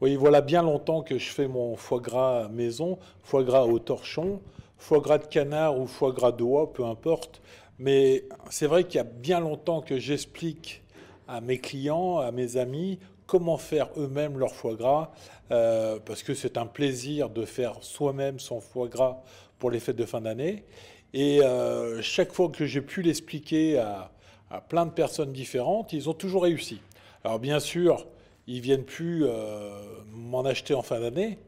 Oui, voilà bien longtemps que je fais mon foie gras maison, foie gras au torchon, foie gras de canard ou foie gras d'oie, peu importe. Mais c'est vrai qu'il y a bien longtemps que j'explique à mes clients, à mes amis, comment faire eux-mêmes leur foie gras, parce que c'est un plaisir de faire soi-même son foie gras pour les fêtes de fin d'année. Et chaque fois que j'ai pu l'expliquer à plein de personnes différentes, ils ont toujours réussi. Alors bien sûr, ils viennent plus m'en acheter en fin d'année,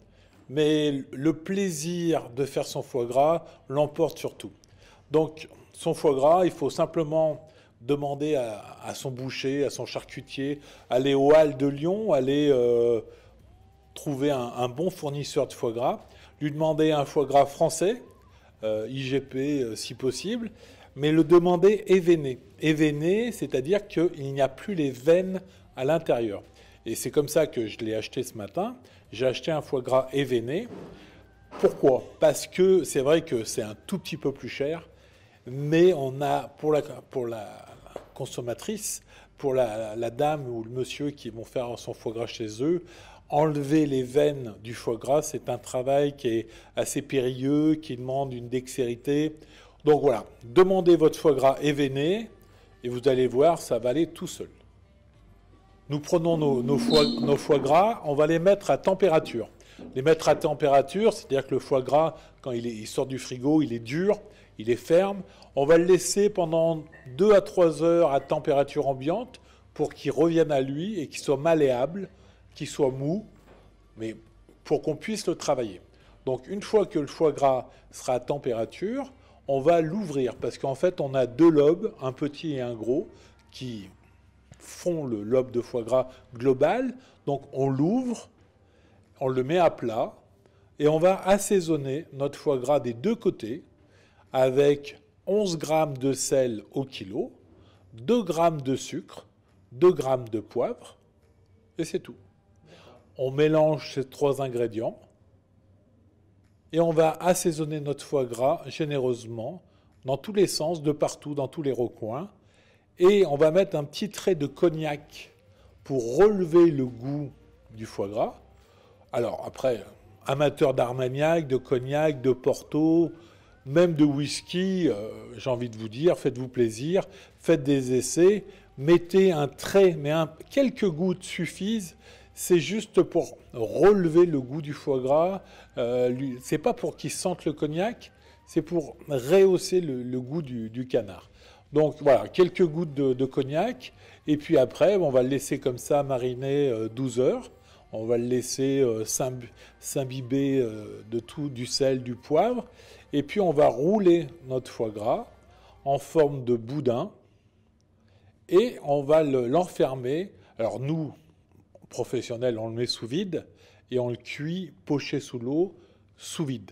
mais le plaisir de faire son foie gras l'emporte surtout. Donc son foie gras, il faut simplement demander à son boucher, à son charcutier, aller aux Halles de Lyon, aller trouver un bon fournisseur de foie gras, lui demander un foie gras français, IGP si possible, mais le demander événé. Événé, c'est-à-dire qu'il n'y a plus les veines à l'intérieur. Et c'est comme ça que je l'ai acheté ce matin. J'ai acheté un foie gras événé. Pourquoi? Parce que c'est vrai que c'est un tout petit peu plus cher, mais on a pour la consommatrice, pour la dame ou le monsieur qui vont faire son foie gras chez eux, enlever les veines du foie gras, c'est un travail qui est assez périlleux, qui demande une dextérité. Donc voilà, demandez votre foie gras événé et vous allez voir, ça va aller tout seul. Nous prenons nos foie gras, on va les mettre à température. Les mettre à température, c'est-à-dire que le foie gras, quand il sort du frigo, il est dur, il est ferme. On va le laisser pendant 2 à 3 heures à température ambiante pour qu'il revienne à lui et qu'il soit malléable, qu'il soit mou, mais pour qu'on puisse le travailler. Donc une fois que le foie gras sera à température, on va l'ouvrir parce qu'en fait on a 2 lobes, un petit et un gros, qui font le lobe de foie gras global. Donc on l'ouvre, on le met à plat et on va assaisonner notre foie gras des 2 côtés avec 11 grammes de sel au kilo, 2 grammes de sucre, 2 grammes de poivre et c'est tout. On mélange ces 3 ingrédients et on va assaisonner notre foie gras généreusement dans tous les sens, de partout, dans tous les recoins. Et on va mettre un petit trait de cognac pour relever le goût du foie gras. Alors après, amateur d'Armagnac, de cognac, de Porto, même de whisky, j'ai envie de vous dire, faites-vous plaisir, faites des essais, mettez un trait, mais quelques gouttes suffisent. C'est juste pour relever le goût du foie gras. C'est pas pour qu'il sente le cognac, c'est pour rehausser le goût du canard. Donc voilà, quelques gouttes de cognac. Et puis après, on va le laisser comme ça mariner 12 heures. On va le laisser s'imbiber de tout, du sel, du poivre. Et puis on va rouler notre foie gras en forme de boudin. Et on va l'enfermer. Alors nous, professionnels, on le met sous vide. Et on le cuit poché sous l'eau, sous vide.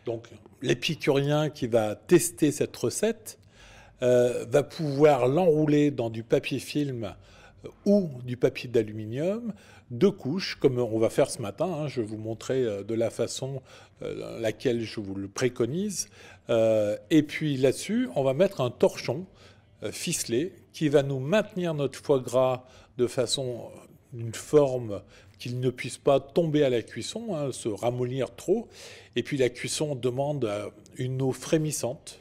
Donc l'épicurien qui va tester cette recette va pouvoir l'enrouler dans du papier film ou du papier d'aluminium, 2 couches, comme on va faire ce matin. Hein, je vais vous montrer de la façon laquelle je vous le préconise. Et puis là-dessus, on va mettre un torchon ficelé qui va nous maintenir notre foie gras de façon, d'une forme qu'il ne puisse pas tomber à la cuisson, hein, se ramollir trop. Et puis la cuisson demande une eau frémissante,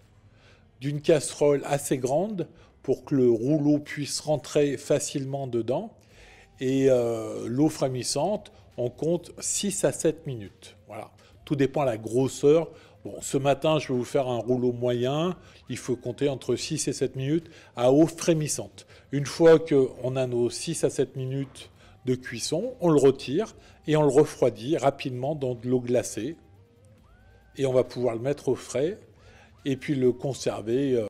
d'une casserole assez grande pour que le rouleau puisse rentrer facilement dedans. Et l'eau frémissante, on compte 6 à 7 minutes. Voilà. Tout dépend de la grosseur. Bon, ce matin, je vais vous faire un rouleau moyen. Il faut compter entre 6 et 7 minutes à eau frémissante. Une fois qu'on a nos 6 à 7 minutes de cuisson, on le retire et on le refroidit rapidement dans de l'eau glacée. Et on va pouvoir le mettre au frais et puis le conserver